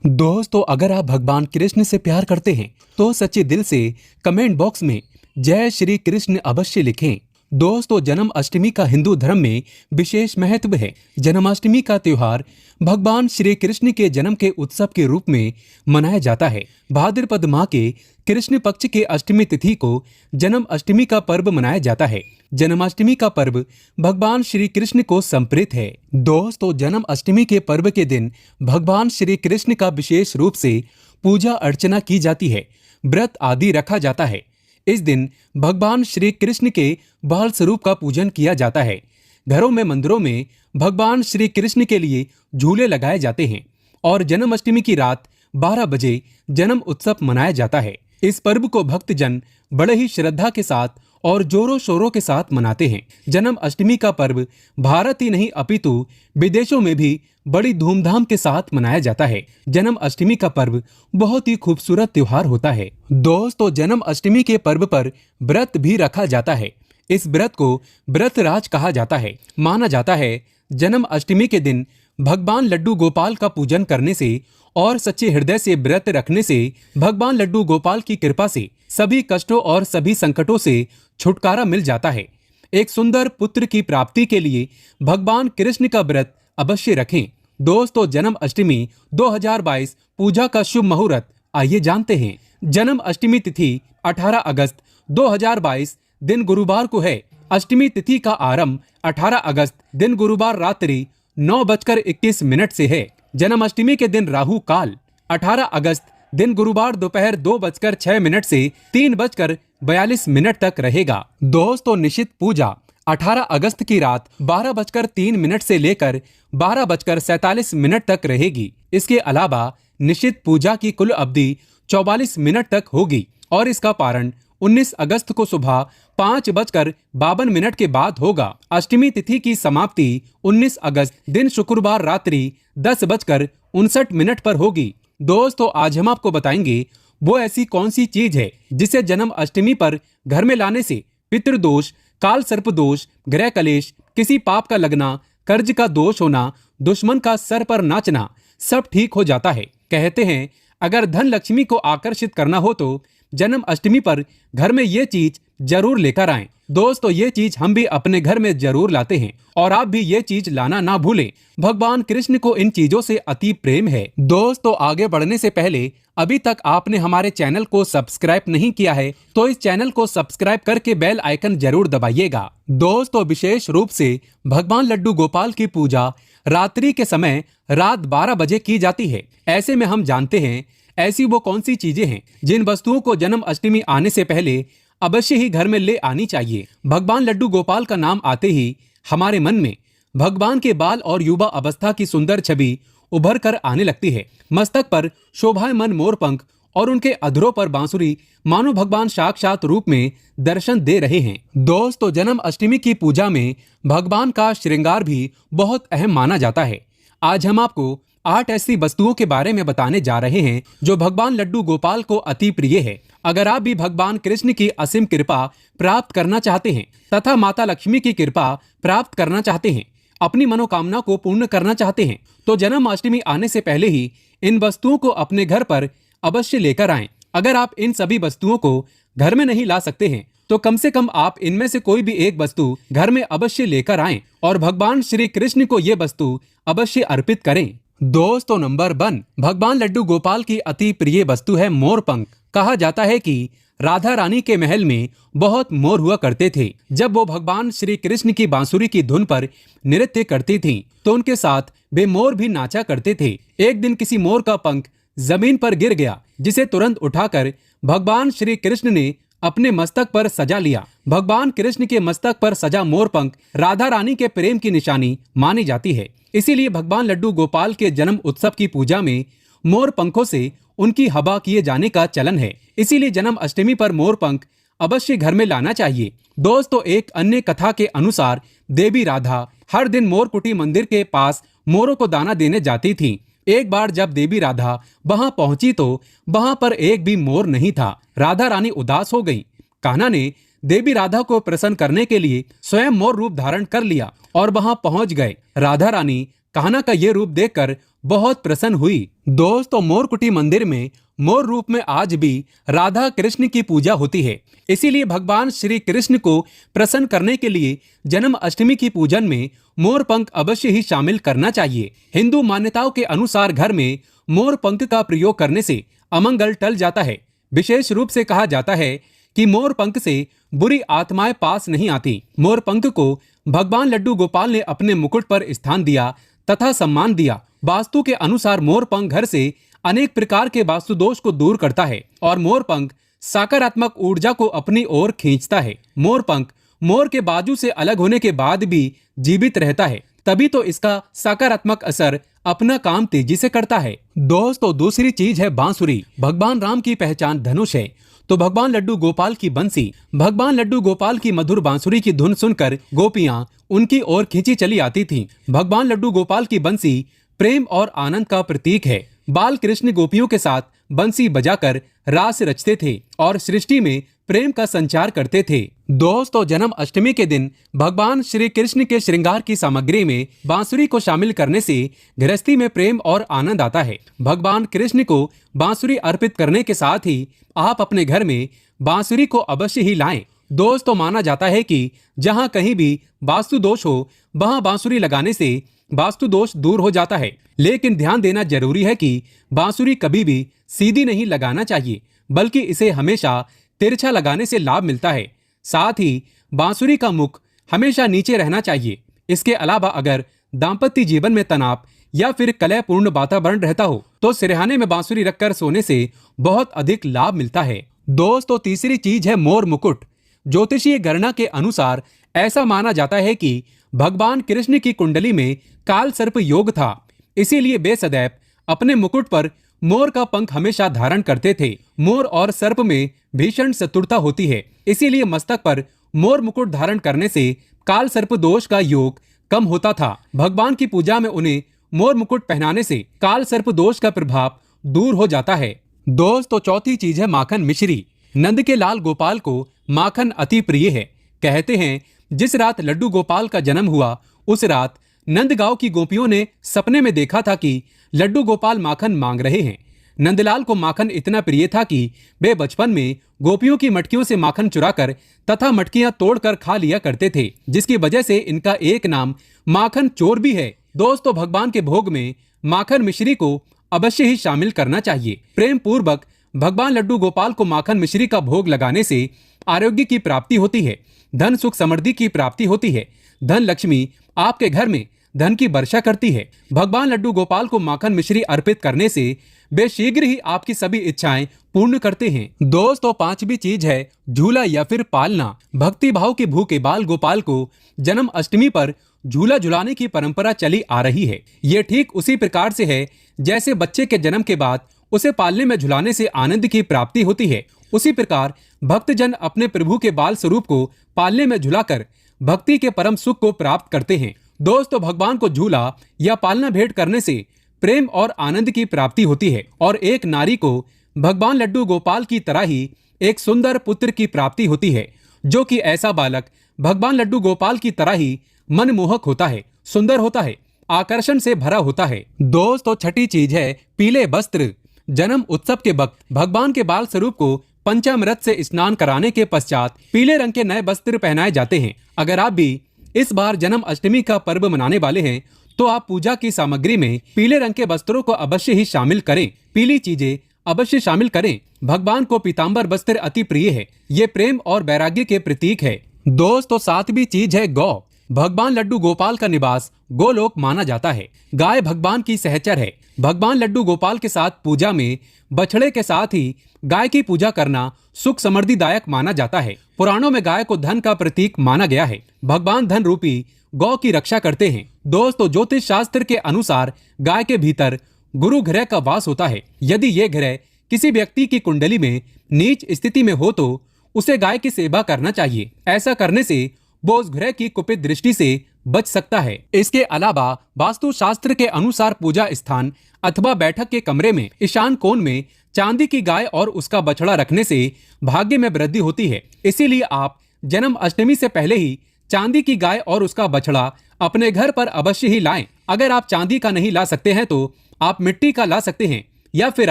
दोस्तों, अगर आप भगवान कृष्ण से प्यार करते हैं तो सच्चे दिल से कमेंट बॉक्स में जय श्री कृष्ण अवश्य लिखें। दोस्तों, जन्माष्टमी का हिंदू धर्म में विशेष महत्व है। जन्माष्टमी का त्योहार भगवान श्री कृष्ण के जन्म के उत्सव के रूप में मनाया जाता है। भाद्रपद माह के कृष्ण पक्ष के अष्टमी तिथि को जन्माष्टमी का पर्व मनाया जाता है। जन्माष्टमी का पर्व भगवान श्री कृष्ण को समर्पित है। दोस्तों, जन्माष्टमी के पर्व के दिन भगवान श्री कृष्ण का विशेष रूप से पूजा अर्चना की जाती है, व्रत आदि रखा जाता है। इस दिन भगवान श्री कृष्ण के बाल स्वरूप का पूजन किया जाता है। घरों में, मंदिरों में भगवान श्री कृष्ण के लिए झूले लगाए जाते हैं और जन्माष्टमी की रात 12 बजे जन्म उत्सव मनाया जाता है। इस पर्व को भक्तजन बड़े ही श्रद्धा के साथ और जोरों शोरों के साथ मनाते हैं। जन्माष्टमी का पर्व भारत ही नहीं अपितु विदेशों में भी बड़ी धूमधाम के साथ मनाया जाता है। जन्माष्टमी का पर्व बहुत ही खूबसूरत त्योहार होता है। दोस्तों, जन्माष्टमी के पर्व पर व्रत भी रखा जाता है। इस व्रत को व्रतराज कहा जाता है। माना जाता है जन्माष्टमी के दिन भगवान लड्डू गोपाल का पूजन करने से और सच्चे हृदय से व्रत रखने से भगवान लड्डू गोपाल की कृपा से सभी कष्टों और सभी संकटों से छुटकारा मिल जाता है। एक सुंदर पुत्र की प्राप्ति के लिए भगवान कृष्ण का व्रत अवश्य रखें। दोस्तों, जन्माष्टमी 2022 पूजा का शुभ मुहूर्त आइए जानते हैं। जन्माष्टमी तिथि 18 अगस्त 2022 दिन गुरुवार को है। अष्टमी तिथि का आरंभ 18 अगस्त दिन गुरुवार रात्रि 9:21 से है। जन्माष्टमी के दिन राहु काल 18 अगस्त दिन गुरुवार दोपहर 2:06 से 3:42 तक रहेगा। दोस्तों, निशित पूजा 18 अगस्त की रात 12:03 से लेकर 12:47 तक रहेगी। इसके अलावा निशित पूजा की कुल अवधि 44 मिनट तक होगी और इसका पारण 19 अगस्त को सुबह 5:52 के बाद होगा। अष्टमी तिथि की समाप्ति 19 अगस्त दिन शुक्रवार रात्रि 10:59 पर होगी। दोस्तों, आज हम आपको बताएंगे वो ऐसी कौन सी चीज है जिसे जन्माष्टमी पर घर में लाने से पितृदोष, काल सर्प दोष, ग्रह कलेश, किसी पाप का लगना, कर्ज का दोष होना, दुश्मन का सर पर नाचना सब ठीक हो जाता है। कहते हैं अगर धन लक्ष्मी को आकर्षित करना हो तो जन्माष्टमी पर घर में ये चीज जरूर लेकर आएं। दोस्तों, ये चीज हम भी अपने घर में जरूर लाते हैं और आप भी ये चीज लाना ना भूलें। भगवान कृष्ण को इन चीजों से अति प्रेम है। दोस्तों, आगे बढ़ने से पहले अभी तक आपने हमारे चैनल को सब्सक्राइब नहीं किया है तो इस चैनल को सब्सक्राइब करके बेल आइकन जरूर दबाइएगा। दोस्तों, विशेष रूप से भगवान लड्डू गोपाल की पूजा रात्रि के समय रात 12 बजे की जाती है। ऐसे में हम जानते हैं ऐसी वो कौन सी चीजें हैं जिन वस्तुओं को जन्माष्टमी आने से पहले अवश्य ही घर में ले आनी चाहिए। भगवान लड्डू गोपाल का नाम आते ही हमारे मन में भगवान के बाल और युवा अवस्था की सुंदर छवि उभर कर आने लगती है। मस्तक पर शोभायमान मोर पंख और उनके अधरों पर बांसुरी मानो भगवान साक्षात रूप में दर्शन दे रहे हैं। दोस्तों, जन्माष्टमी की पूजा में भगवान का श्रृंगार भी बहुत अहम माना जाता है। आज हम आपको 8 ऐसी वस्तुओं के बारे में बताने जा रहे हैं जो भगवान लड्डू गोपाल को अति प्रिय है। अगर आप भी भगवान कृष्ण की असीम कृपा प्राप्त करना चाहते हैं तथा माता लक्ष्मी की कृपा प्राप्त करना चाहते हैं, अपनी मनोकामना को पूर्ण करना चाहते हैं तो जन्माष्टमी आने से पहले ही इन वस्तुओं को अपने घर पर अवश्य लेकर आएं। अगर आप इन सभी वस्तुओं को घर में नहीं ला सकते हैं तो कम से कम आप इनमें से कोई भी एक वस्तु घर में अवश्य लेकर आएं और भगवान श्री कृष्ण को ये वस्तु अवश्य अर्पित करें। दोस्तों, नंबर 1 भगवान लड्डू गोपाल की अति प्रिय वस्तु है मोर पंख। कहा जाता है कि राधा रानी के महल में बहुत मोर हुआ करते थे। जब वो भगवान श्री कृष्ण की बांसुरी की धुन पर नृत्य करती थीं, तो उनके साथ वे मोर भी नाचा करते थे। एक दिन किसी मोर का पंख जमीन पर गिर गया, जिसे तुरंत उठाकर भगवान श्री कृष्ण ने अपने मस्तक पर सजा लिया। भगवान कृष्ण के मस्तक पर सजा मोर पंख राधा रानी के प्रेम की निशानी मानी जाती है। इसीलिए भगवान लड्डू गोपाल के जन्म उत्सव की पूजा में मोर पंखों से उनकी हवा किए जाने का चलन है। इसीलिए जन्माष्टमी पर मोर पंख अवश्य घर में लाना चाहिए। दोस्तों, एक अन्य कथा के अनुसार देवी राधा हर दिन मोरकुटी मंदिर के पास मोरों को दाना देने जाती थी। एक बार जब देवी राधा वहां पहुंची तो वहां पर एक भी मोर नहीं था। राधा रानी उदास हो गई। कान्हा ने देवी राधा को प्रसन्न करने के लिए स्वयं मोर रूप धारण कर लिया और वहां पहुंच गए। राधा रानी कान्हा का ये रूप देखकर बहुत प्रसन्न हुई। दोस्तों, मोरकुटी मंदिर में मोर रूप में आज भी राधा कृष्ण की पूजा होती है। इसीलिए भगवान श्री कृष्ण को प्रसन्न करने के लिए जन्म अष्टमी की पूजन में मोर पंख अवश्य ही शामिल करना चाहिए। हिंदू मान्यताओं के अनुसार घर में मोर पंख का प्रयोग करने से अमंगल टल जाता है। विशेष रूप से कहा जाता है कि मोर पंख से बुरी आत्माएं पास नहीं आती। मोर पंख को भगवान लड्डू गोपाल ने अपने मुकुट पर स्थान दिया तथा सम्मान दिया। वास्तु के अनुसार मोर पंख घर से अनेक प्रकार के वास्तु दोष को दूर करता है और मोर पंख सकारात्मक ऊर्जा को अपनी ओर खींचता है। मोर पंख मोर के बाजू से अलग होने के बाद भी जीवित रहता है, तभी तो इसका सकारात्मक असर अपना काम तेजी से करता है। दोस्तों, दूसरी चीज है बांसुरी। भगवान राम की पहचान धनुष है, तो भगवान लड्डू गोपाल की बंसी। भगवान लड्डू गोपाल की मधुर बांसुरी की धुन सुनकर गोपियां उनकी ओर खींची चली आती थीं। भगवान लड्डू गोपाल की बंसी प्रेम और आनंद का प्रतीक है। बाल कृष्ण गोपियों के साथ बंसी बजाकर रास रचते थे और सृष्टि में प्रेम का संचार करते थे। दोस्तों, जन्म अष्टमी के दिन भगवान श्री कृष्ण के श्रृंगार की सामग्री में बांसुरी को शामिल करने से गृहस्थी में प्रेम और आनंद आता है। भगवान कृष्ण को बांसुरी अर्पित करने के साथ ही आप अपने घर में बांसुरी को अवश्य ही लाएं। दोस्तों, माना जाता है कि जहां कहीं भी वास्तु दोष हो वहां बांसुरी लगाने से वास्तु दोष दूर हो जाता है। लेकिन ध्यान देना जरूरी है कि बांसुरी कभी भी सीधी नहीं लगाना चाहिए, बल्कि इसे हमेशा तिरछा लगाने से लाभ मिलता है। साथ ही बांसुरी का मुख हमेशा नीचे रहना चाहिए। इसके अलावा अगर दाम्पत्य जीवन में तनाव या फिर कलहपूर्ण वातावरण रहता हो तो सिरहाने में बांसुरी रखकर सोने से बहुत अधिक लाभ मिलता है। दोस्तों, तीसरी चीज है मोर मुकुट। ज्योतिषीय गणना के अनुसार ऐसा माना जाता है कि भगवान कृष्ण की कुंडली में काल सर्प योग था, इसीलिए वे सदैव अपने मुकुट पर मोर का पंख हमेशा धारण करते थे। मोर और सर्प में भीषण शत्रुता होती है, इसीलिए मस्तक पर मोर मुकुट धारण करने से काल सर्प दोष का योग कम होता था। भगवान की पूजा में उन्हें मोर मुकुट पहनाने से काल सर्प दोष का प्रभाव दूर हो जाता है। दोस्तों, चौथी चीज है माखन मिश्री। नंद के लाल गोपाल को माखन अति प्रिय है। कहते हैं जिस रात लड्डू गोपाल का जन्म हुआ उस रात नंदगांव की गोपियों ने सपने में देखा था कि लड्डू गोपाल माखन मांग रहे हैं। नंदलाल को माखन इतना प्रिय था कि वे बचपन में गोपियों की मटकियों से माखन चुराकर तथा मटकियां तोड़कर खा लिया करते थे, जिसकी वजह से इनका एक नाम माखन चोर भी है। दोस्तों, भगवान के भोग में माखन मिश्री को अवश्य ही शामिल करना चाहिए। प्रेम पूर्वक भगवान लड्डू गोपाल को माखन मिश्री का भोग लगाने से आरोग्य की प्राप्ति होती है, धन सुख समृद्धि की प्राप्ति होती है, धन लक्ष्मी आपके घर में धन की वर्षा करती है। भगवान लड्डू गोपाल को माखन मिश्री अर्पित करने से वे शीघ्र ही आपकी सभी इच्छाएं पूर्ण करते हैं। दोस्तों, पांचवी चीज है झूला या फिर पालना। भक्ति भाव के भूखे बाल गोपाल को जन्म अष्टमी पर झूला झुलाने की परंपरा चली आ रही है। ये ठीक उसी प्रकार से है जैसे बच्चे के जन्म के बाद उसे पालने में झुलाने से आनंद की प्राप्ति होती है, उसी प्रकार भक्तजन अपने प्रभु के बाल स्वरूप को पालने में झुलाकर भक्ति के परम सुख को प्राप्त करते हैं। दोस्तों, भगवान को झूला या पालना भेंट करने से प्रेम और आनंद की प्राप्ति होती है और एक नारी को भगवान लड्डू गोपाल की तरह ही एक सुंदर पुत्र की प्राप्ति होती है, जो कि ऐसा बालक भगवान लड्डू गोपाल की तरह ही मनमोहक होता है, सुंदर होता है, आकर्षण से भरा होता है। दोस्तों, छठी चीज है पीले वस्त्र। जन्म उत्सव के वक्त भगवान के बाल स्वरूप को पंचामृत से स्नान कराने के पश्चात पीले रंग के नए वस्त्र पहनाए जाते हैं। अगर आप भी इस बार जन्म अष्टमी का पर्व मनाने वाले हैं तो आप पूजा की सामग्री में पीले रंग के वस्त्रों को अवश्य ही शामिल करें। पीली चीजें अवश्य शामिल करें। भगवान को पीताम्बर वस्त्र अति प्रिय है, ये प्रेम और वैराग्य के प्रतीक है। दोस्तों, सातवीं चीज है गौ। भगवान लड्डू गोपाल का निवास गोलोक माना जाता है। गाय भगवान की सहचर है। भगवान लड्डू गोपाल के साथ पूजा में बछड़े के साथ ही गाय की पूजा करना सुख समृद्धिदायक माना जाता है। पुराणों में गाय को धन का प्रतीक माना गया है। भगवान धन रूपी गौ की रक्षा करते हैं। दोस्तों, ज्योतिष शास्त्र के अनुसार गाय के भीतर गुरु ग्रह का वास होता है। यदि ये ग्रह किसी व्यक्ति की कुंडली में नीच स्थिति में हो तो उसे गाय की सेवा करना चाहिए। ऐसा करने से वो उस ग्रह की कुपित दृष्टि से बच सकता है। इसके अलावा वास्तु शास्त्र के अनुसार पूजा स्थान अथवा बैठक के कमरे में ईशान कोण में चांदी की गाय और उसका बछड़ा रखने से भाग्य में वृद्धि होती है। इसीलिए आप जन्म अष्टमी से पहले ही चांदी की गाय और उसका बछड़ा अपने घर पर अवश्य ही लाएं। अगर आप चांदी का नहीं ला सकते हैं तो आप मिट्टी का ला सकते हैं, या फिर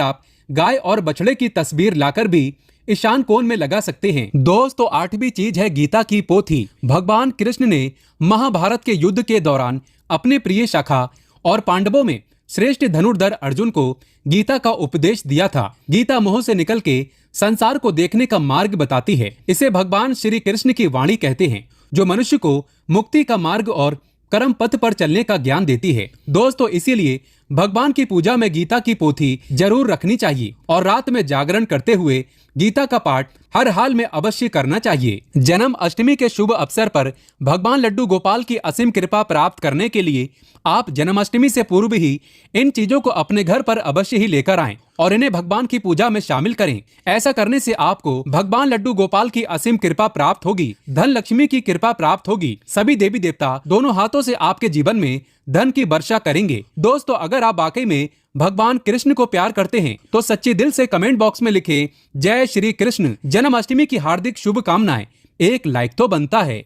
आप गाय और बछड़े की तस्वीर लाकर भी ईशान कोण में लगा सकते हैं। दोस्तों, 8वीं चीज है गीता की पोथी। भगवान कृष्ण ने महाभारत के युद्ध के दौरान अपने प्रिय सखा और पांडवों में श्रेष्ठ धनुर्धर अर्जुन को गीता का उपदेश दिया था। गीता मोह से निकल के संसार को देखने का मार्ग बताती है। इसे भगवान श्री कृष्ण की वाणी कहते हैं, जो मनुष्य को मुक्ति का मार्ग और कर्म पथ पर चलने का ज्ञान देती है। दोस्तों, इसीलिए भगवान की पूजा में गीता की पोथी जरूर रखनी चाहिए और रात में जागरण करते हुए गीता का पाठ हर हाल में अवश्य करना चाहिए। जन्म अष्टमी के शुभ अवसर पर भगवान लड्डू गोपाल की असीम कृपा प्राप्त करने के लिए आप जन्माष्टमी से पूर्व ही इन चीजों को अपने घर पर अवश्य ही लेकर आएं और इन्हें भगवान की पूजा में शामिल करें। ऐसा करने से आपको भगवान लड्डू गोपाल की असीम कृपा प्राप्त होगी, धन लक्ष्मी की कृपा प्राप्त होगी। सभी देवी देवता दोनों हाथों से आपके जीवन में धन की वर्षा करेंगे। दोस्तों, अगर आप वाकई में भगवान कृष्ण को प्यार करते हैं तो सच्चे दिल से कमेंट बॉक्स में लिखें जय श्री कृष्ण। जन्माष्टमी की हार्दिक शुभकामनाएं। एक लाइक तो बनता है।